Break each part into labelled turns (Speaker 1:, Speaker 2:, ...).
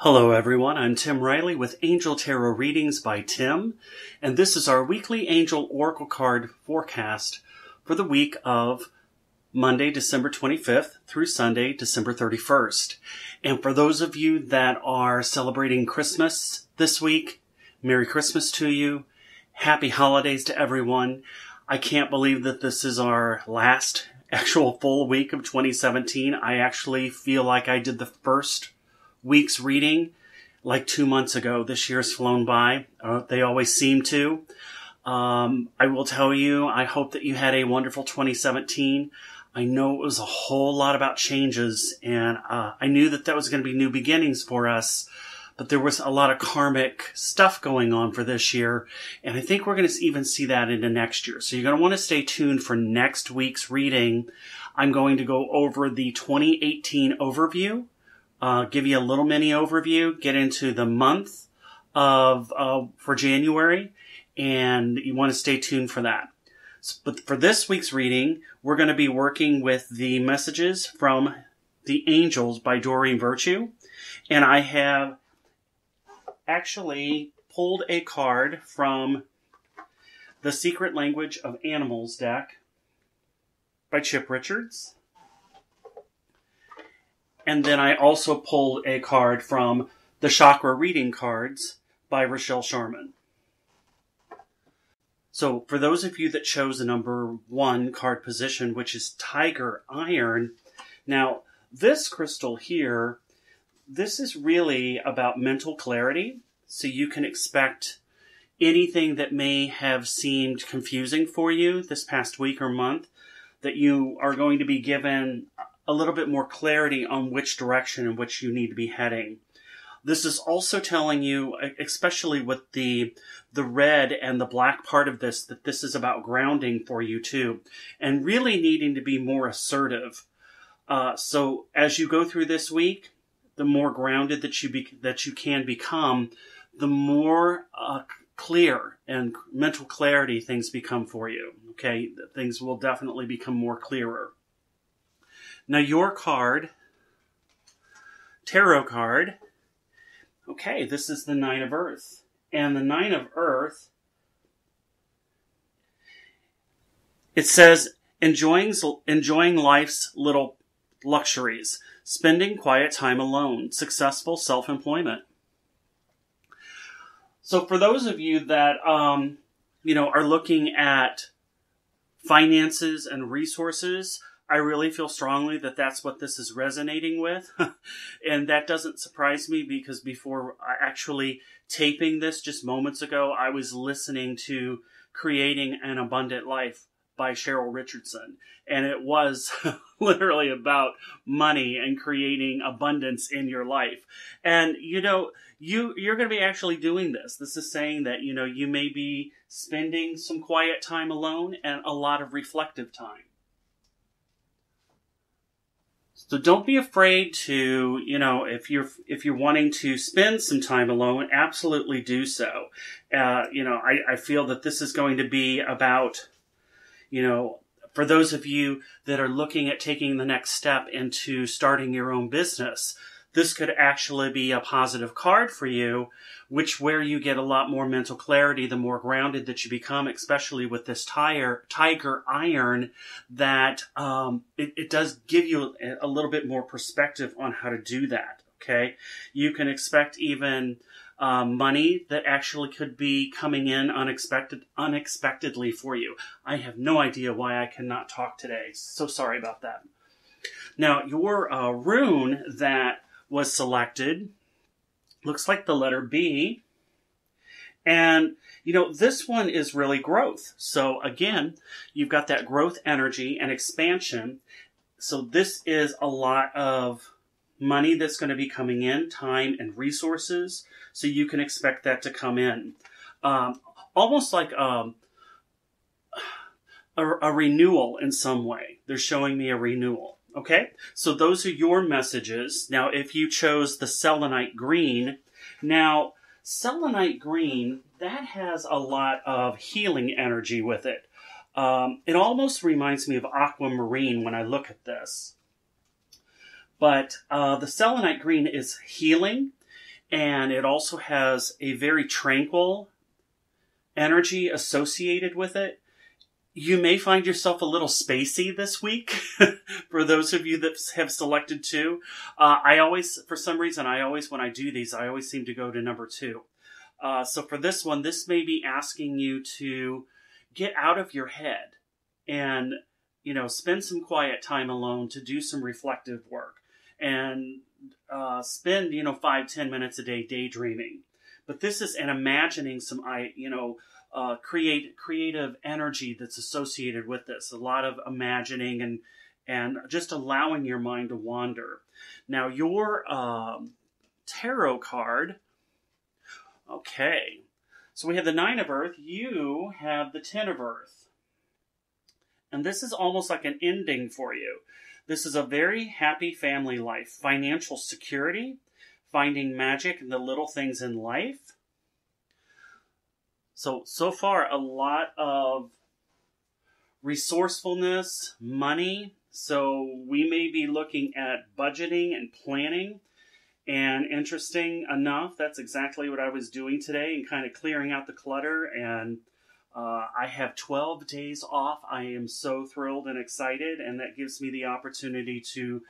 Speaker 1: Hello everyone, I'm Tim Riley with Angel Tarot Readings by Tim, and this is our weekly Angel Oracle card forecast for the week of Monday, December 25th through Sunday, December 31st. And for those of you that are celebrating Christmas this week, Merry Christmas to you. Happy holidays to everyone. I can't believe that this is our last actual full week of 2017. I actually feel like I did the first week's reading like 2 months ago. This year's flown by. They always seem to. I will tell you, I hope that you had a wonderful 2017. I know it was a whole lot about changes, and I knew that was going to be new beginnings for us, but there was a lot of karmic stuff going on for this year, and I think we're going to even see that into next year. So you're going to want to stay tuned for next week's reading. I'm going to go over the 2018 overview, give you a little mini overview, get into the month of for January, and you want to stay tuned for that. But for this week's reading, we're going to be working with the messages from the angels by Doreen Virtue, and I have actually pulled a card from the Secret Language of Animals deck by Chip Richards. And then I also pulled a card from the Chakra Reading Cards by Rochelle Sharman. So for those of you that chose the number 1 card position, which is Tiger Iron, now this crystal here, this is really about mental clarity. So you can expect anything that may have seemed confusing for you this past week or month, that you are going to be given a little bit more clarity on which direction in which you need to be heading. This is also telling you, especially with the red and the black part of this, that this is about grounding for you too, and really needing to be more assertive. So as you go through this week, the more grounded that you can become, the more clear and mental clarity things become for you. Okay, things will definitely become more clearer. Now your card, tarot card, okay, this is the Nine of Earth. And the Nine of Earth, it says, enjoying life's little luxuries, spending quiet time alone, successful self-employment. So for those of you that, are looking at finances and resources, I really feel strongly that that's what this is resonating with. And that doesn't surprise me, because before actually taping this just moments ago, I was listening to Creating an Abundant Life by Cheryl Richardson. And it was literally about money and creating abundance in your life. And, you're going to be actually doing this. This is saying that, you may be spending some quiet time alone and a lot of reflective time. So don't be afraid to, if you're wanting to spend some time alone, absolutely do so. I feel that this is going to be about, for those of you that are looking at taking the next step into starting your own business, this could actually be a positive card for you, where you get a lot more mental clarity, the more grounded that you become, especially with this Tiger Iron, that it does give you a little bit more perspective on how to do that, okay? You can expect even money that actually could be coming in unexpectedly for you. I have no idea why I cannot talk today. So sorry about that. Now, your rune that was selected looks like the letter B. And, this one is really growth. So again, you've got that growth energy and expansion. So this is a lot of money that's going to be coming in, time and resources. So you can expect that to come in. Almost like a renewal in some way. They're showing me a renewal. Okay, so those are your messages. Now, if you chose the Selenite Green, now, Selenite Green, that has a lot of healing energy with it. It almost reminds me of aquamarine when I look at this. But the Selenite Green is healing. and it also has a very tranquil energy associated with it. You may find yourself a little spacey this week for those of you that have selected 2. I always, for some reason, when I do these, I always seem to go to number 2. So for this one, this may be asking you to get out of your head and, spend some quiet time alone to do some reflective work and spend, 5-10 minutes a day daydreaming. But this is an imagining some, creative energy that's associated with this. A lot of imagining and just allowing your mind to wander. Now, your tarot card. Okay. So we have the 9 of Earth. You have the 10 of Earth. And this is almost like an ending for you. This is a very happy family life. Financial security. Finding magic in the little things in life. So far, a lot of resourcefulness, money. So we may be looking at budgeting and planning. And interesting enough, that's exactly what I was doing today and kind of clearing out the clutter. And I have 12 days off. I am so thrilled and excited. And that gives me the opportunity to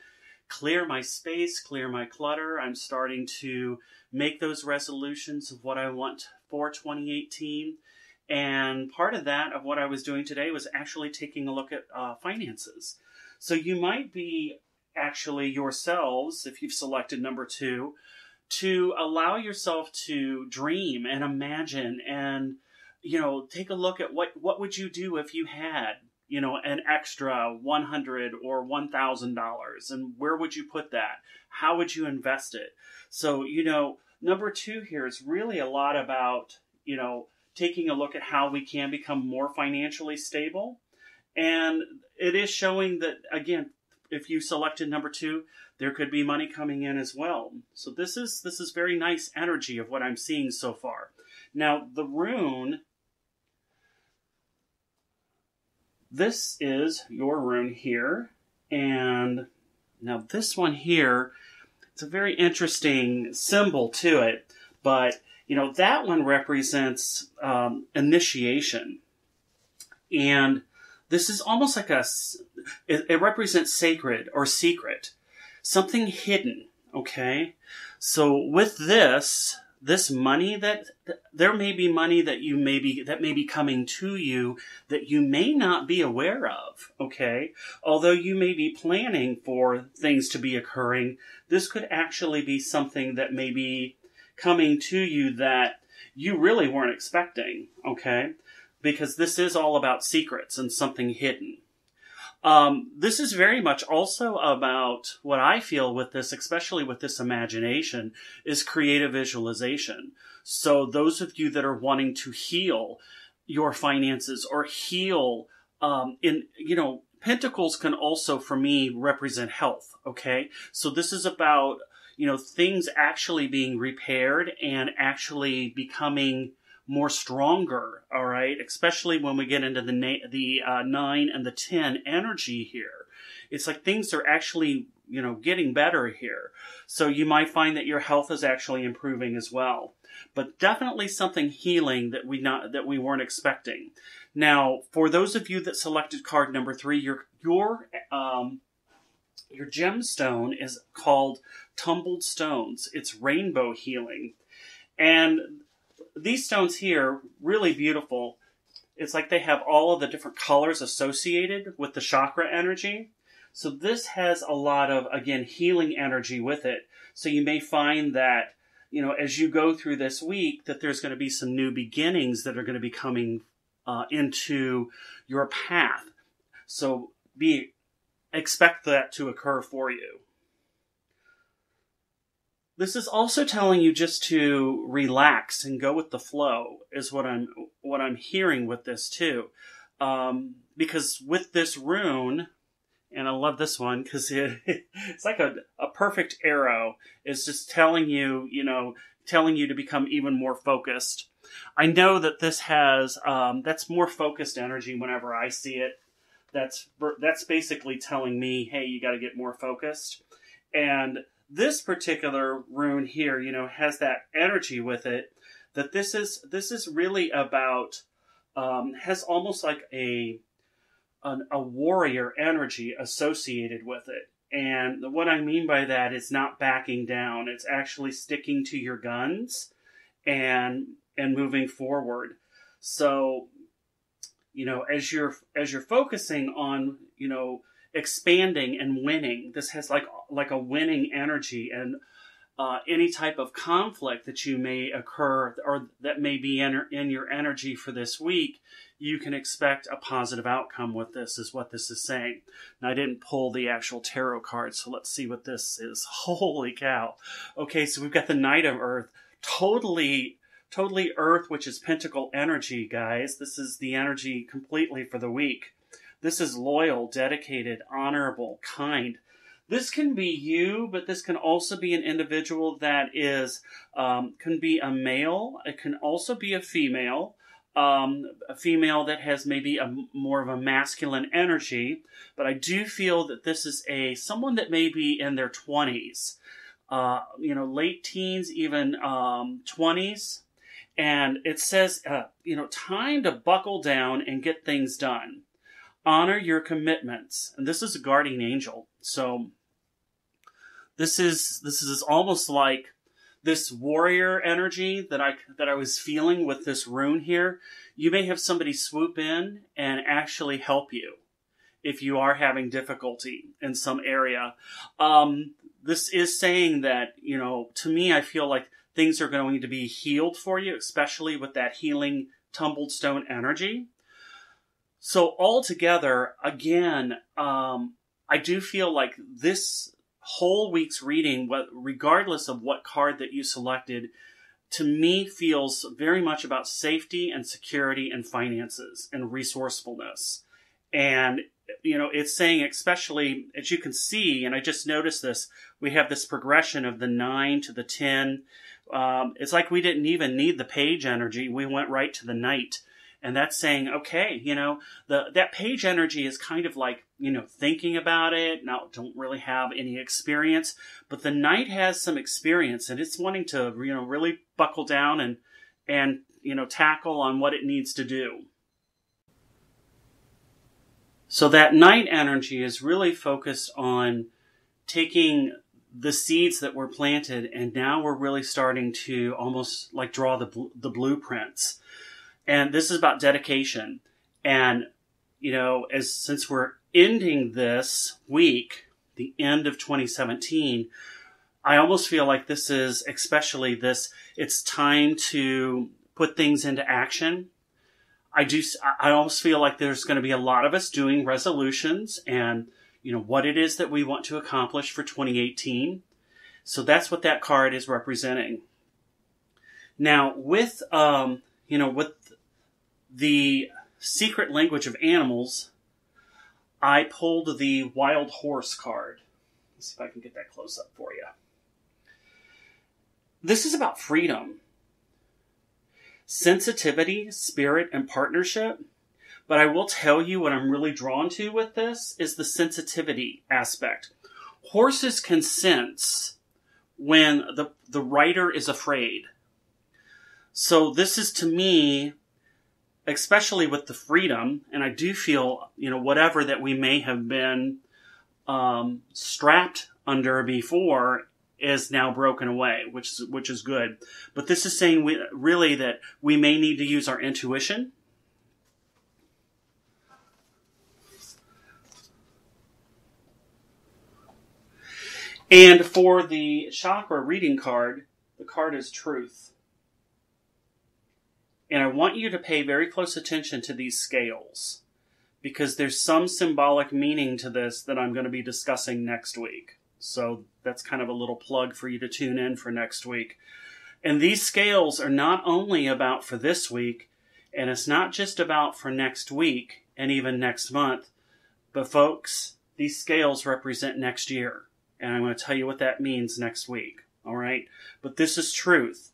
Speaker 1: clear my space, clear my clutter. I'm starting to make those resolutions of what I want for 2018. And part of that, of what I was doing today, was actually taking a look at finances. So you might be actually yourselves, if you've selected number 2, to allow yourself to dream and imagine and, take a look at what would you do if you had, an extra $100 or $1,000, and where would you put that? How would you invest it? So, number 2 here is really a lot about, taking a look at how we can become more financially stable. And it is showing that, again, if you selected number 2, there could be money coming in as well. So this is very nice energy of what I'm seeing so far. Now, the rune, this is your rune here. And now this one here, it's a very interesting symbol to it. But, that one represents initiation. And this is almost like it represents sacred or secret, something hidden, okay? So with this money, that there may be money that may be coming to you that you may not be aware of, okay? Although you may be planning for things to be occurring, this could actually be something that may be coming to you that you really weren't expecting, okay? Because this is all about secrets and something hidden. This is very much also about what I feel with this, especially with this imagination, is creative visualization. So those of you that are wanting to heal your finances or heal, Pentacles can also, for me, represent health. Okay. So this is about, things actually being repaired and actually becoming more stronger, all right? Especially when we get into the 9 and the 10 energy here. It's like things are actually, getting better here. So you might find that your health is actually improving as well. But definitely something healing that we weren't expecting. Now, for those of you that selected card number 3, your gemstone is called Tumbled Stones. It's rainbow healing. And these stones here, really beautiful. It's like they have all of the different colors associated with the chakra energy. So this has a lot of, again, healing energy with it. So you may find that, as you go through this week, that there's going to be some new beginnings that are going to be coming into your path. So expect that to occur for you. This is also telling you just to relax and go with the flow, is what I'm hearing with this too. Because with this rune, and I love this one because it's like a perfect arrow. It's just telling you to become even more focused. I know that this has that's more focused energy whenever I see it. That's basically telling me, hey, you got to get more focused. And this particular rune here, has that energy with it. That this is really about, has almost like a warrior energy associated with it. And what I mean by that is not backing down. It's actually sticking to your guns and moving forward. So, as you're focusing on, expanding and winning, this has like a winning energy, and any type of conflict that you may occur or that may be in your energy for this week, you can expect a positive outcome with this, is what this is saying. Now, I didn't pull the actual tarot card, so let's see what this is. Holy cow. Okay, so we've got the Knight of Earth. Totally Earth, which is pentacle energy, guys. This is the energy completely for the week. This is loyal, dedicated, honorable, kind. This can be you, but this can also be an individual that is, can be a male. It can also be a female that has maybe more of a masculine energy. But I do feel that this is someone that may be in their 20s, late teens, even 20s. And it says, time to buckle down and get things done. Honor your commitments. And this is a guardian angel. So this is almost like this warrior energy that I was feeling with this rune here. You may have somebody swoop in and actually help you if you are having difficulty in some area. This is saying that, to me, I feel like things are going to be healed for you, especially with that healing tumbled stone energy. So altogether, again, I do feel like this whole week's reading, regardless of what card that you selected, to me feels very much about safety and security and finances and resourcefulness. And, it's saying, especially as you can see, and I just noticed this, we have this progression of the 9 to the 10. It's like we didn't even need the page energy. We went right to the Knight. And that's saying, okay, that page energy is kind of like, thinking about it. Now, don't really have any experience, but the Knight has some experience, and it's wanting to, really buckle down and tackle on what it needs to do. So that Knight energy is really focused on taking the seeds that were planted, and now we're really starting to almost like draw the blueprints. And this is about dedication. And, since we're ending this week, the end of 2017, I almost feel like this is, especially this, it's time to put things into action. I almost feel like there's going to be a lot of us doing resolutions and, what it is that we want to accomplish for 2018. So that's what that card is representing. Now, with the secret language of animals, I pulled the wild horse card. Let's see if I can get that close up for you. This is about freedom, sensitivity, spirit, and partnership. But I will tell you what I'm really drawn to with this is the sensitivity aspect. Horses can sense when the rider is afraid. So this is, to me, especially with the freedom, and I do feel, whatever that we may have been strapped under before is now broken away, which is good. But this is saying really that we may need to use our intuition. And for the chakra reading card, the card is Truth. And I want you to pay very close attention to these scales, because there's some symbolic meaning to this that I'm going to be discussing next week. So that's kind of a little plug for you to tune in for next week. And these scales are not only about for this week, and it's not just about for next week and even next month, but folks, these scales represent next year. And I'm going to tell you what that means next week. All right. But this is truth.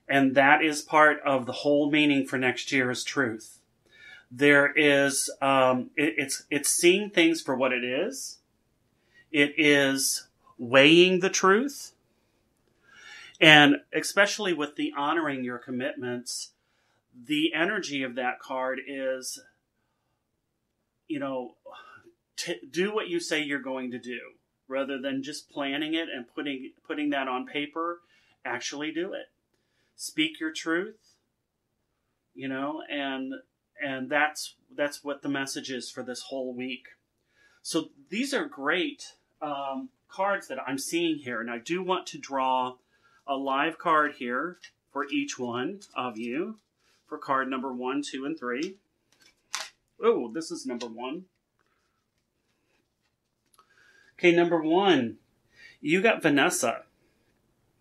Speaker 1: And that is part of the whole meaning for next year is truth. There is, it's seeing things for what it is. It is weighing the truth. And especially with the honoring your commitments, the energy of that card is, do what you say you're going to do. Rather than just planning it and putting that on paper, actually do it. Speak your truth, and that's what the message is for this whole week. So these are great cards that I'm seeing here, and I do want to draw a live card here for each one of you for card number 1, 2, and 3. Oh, this is number 1. Okay, number 1, you got Vanessa.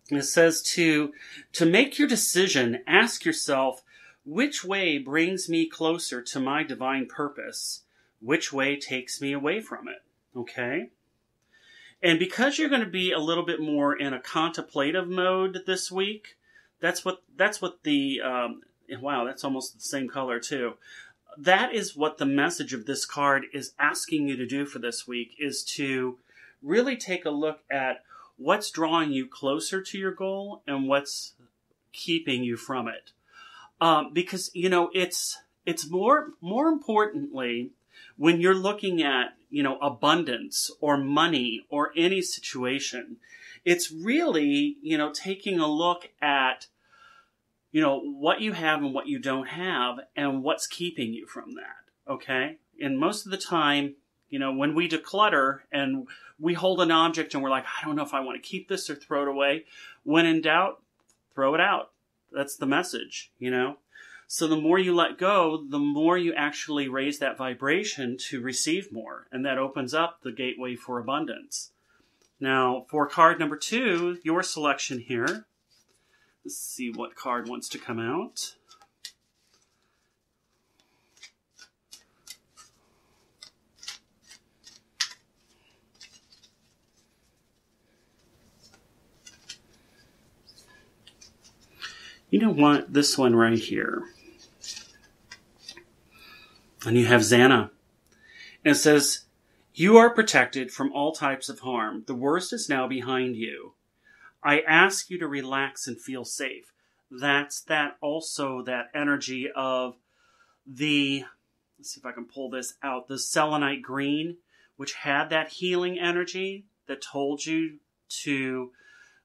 Speaker 1: It says to make your decision, ask yourself, which way brings me closer to my divine purpose? Which way takes me away from it? Okay? And because you're going to be a little bit more in a contemplative mode this week, that's what the, wow, that's almost the same color too. That is what the message of this card is asking you to do for this week, is to really take a look at what's drawing you closer to your goal and what's keeping you from it. Because, it's more importantly, when you're looking at, abundance or money or any situation, it's really, taking a look at, what you have and what you don't have and what's keeping you from that. Okay. And most of the time, when we declutter and we hold an object and we're like, I don't know if I want to keep this or throw it away. When in doubt, throw it out. That's the message, So the more you let go, the more you actually raise that vibration to receive more. And that opens up the gateway for abundance. Now, for card number 2, your selection here. Let's see what card wants to come out. You don't want this one right here. And you have Xana. And it says, you are protected from all types of harm. The worst is now behind you. I ask you to relax and feel safe. That's that energy of the, let's see if I can pull this out, the Selenite Green, which had that healing energy that told you to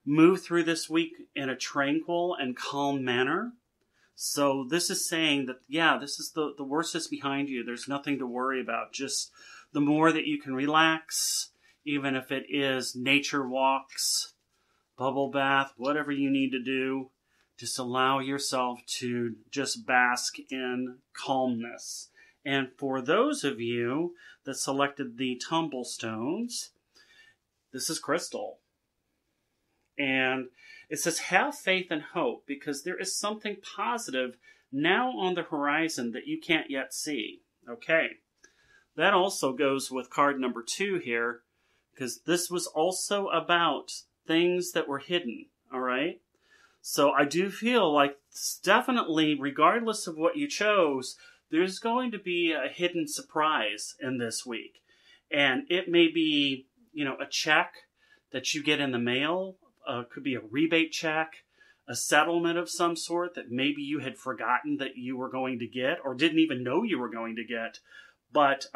Speaker 1: move through this week in a tranquil and calm manner. So this is saying that, this is the worst is behind you. There's nothing to worry about. Just the more that you can relax, even if it is nature walks, bubble bath, whatever you need to do, just allow yourself to just bask in calmness. And for those of you that selected the tumble stones, this is crystal. And it says, have faith and hope, because there is something positive now on the horizon that you can't yet see. Okay. That also goes with card number 2 here, because this was also about things that were hidden. All right. So I do feel like definitely, regardless of what you chose, there's going to be a hidden surprise in this week. And it may be, a check that you get in the mail. Could be a rebate check, a settlement of some sort that maybe you had forgotten that you were going to get or didn't even know you were going to get. But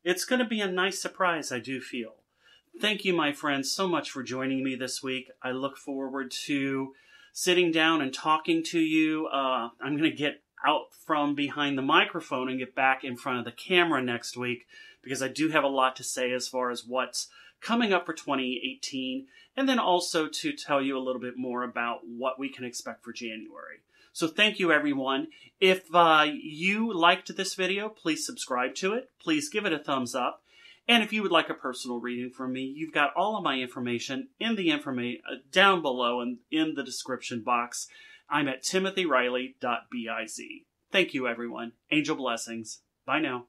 Speaker 1: it's going to be a nice surprise, I do feel. Thank you, my friends, so much for joining me this week. I look forward to sitting down and talking to you. I'm going to get out from behind the microphone and get back in front of the camera next week, because I do have a lot to say as far as what's coming up for 2018, and then also to tell you a little bit more about what we can expect for January. So thank you, everyone. If you liked this video, please subscribe to it. Please give it a thumbs up. And if you would like a personal reading from me, you've got all of my information in the down below and in the description box. I'm at timothyriley.biz. Thank you, everyone. Angel blessings. Bye now.